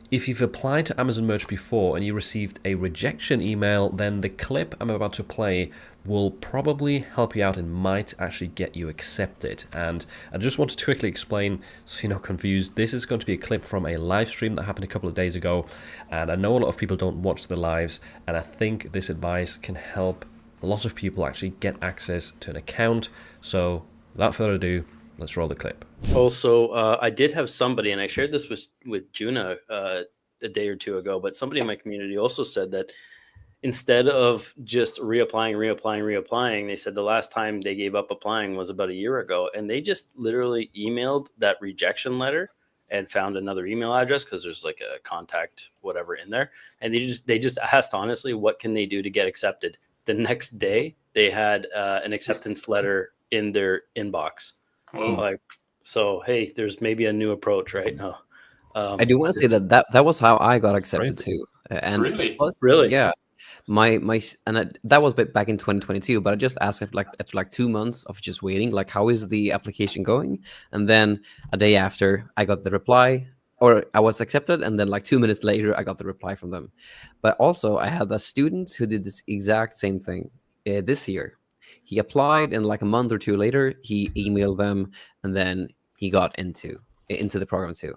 If you've applied to Amazon Merch before and you received a rejection email, then the clip I'm about to play will probably help you out and might actually get you accepted. And I just wanted to quickly explain so you're not confused. This is going to be a clip from a live stream that happened a couple of days ago. And I know a lot of people don't watch the lives, and I think this advice can help a lot of people actually get access to an account. So without further ado, let's roll the clip. Also, I did have somebody, and I shared this with Juna a day or two ago, but somebody in my community also said that instead of just reapplying, they said the last time they gave up applying was about a year ago, and they just literally emailed that rejection letter and found another email address because there's like a contact whatever in there, and they just asked honestly, what can they do to get accepted? The next day, they had an acceptance letter in their inbox. Like, so hey, there's maybe a new approach right now. I do want to say that was how I got accepted Crazy. too, and Really? plus, Really? yeah, that was back in 2022. But I just asked after 2 months of just waiting, like, how is the application going? And then a day after, I got the reply, or I was accepted, and then like 2 minutes later, I got the reply from them. But also, I had a student who did this exact same thing this year. He applied, and like a month or two later, he emailed them, and then he got into the program too.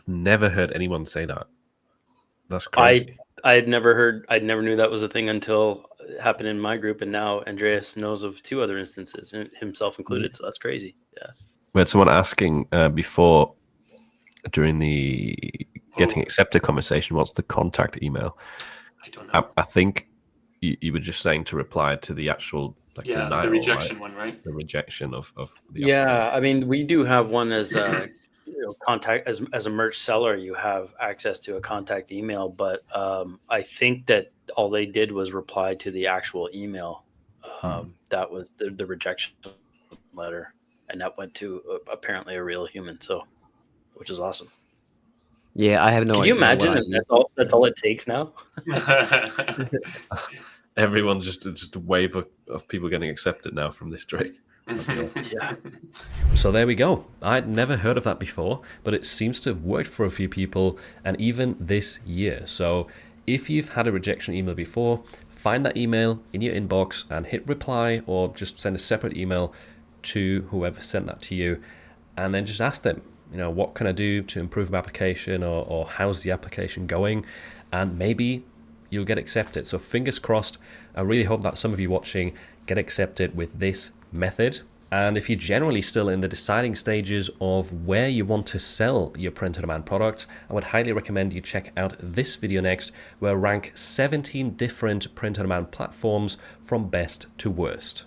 Never heard anyone say that. That's crazy. I never knew that was a thing until it happened in my group, and now Andreas knows of 2 other instances, himself included. So that's crazy. Yeah. We had someone asking before, during the getting accepted conversation, what's the contact email? I don't know. I think you were just saying to reply to the actual denial, the rejection right? one, right? The rejection of the Yeah, I mean, we do have one as a contact as a merch seller. You have access to a contact email, but I think that all they did was reply to the actual email. That was the rejection letter, and that went to apparently a real human. So, which is awesome. Yeah, I have no Can idea. you imagine if that's all it takes now? Everyone just a wave of people getting accepted now from this trick. Yeah. So there we go. I'd never heard of that before, but it seems to have worked for a few people, and even this year. So if you've had a rejection email before, find that email in your inbox and hit reply, or just send a separate email to whoever sent that to you, and then just ask them, what can I do to improve my application, or how's the application going? And maybe you'll get accepted. So fingers crossed. I really hope that some of you watching get accepted with this method. And if you're generally still in the deciding stages of where you want to sell your print-on-demand products, I would highly recommend you check out this video next, where I rank 17 different print-on-demand platforms from best to worst.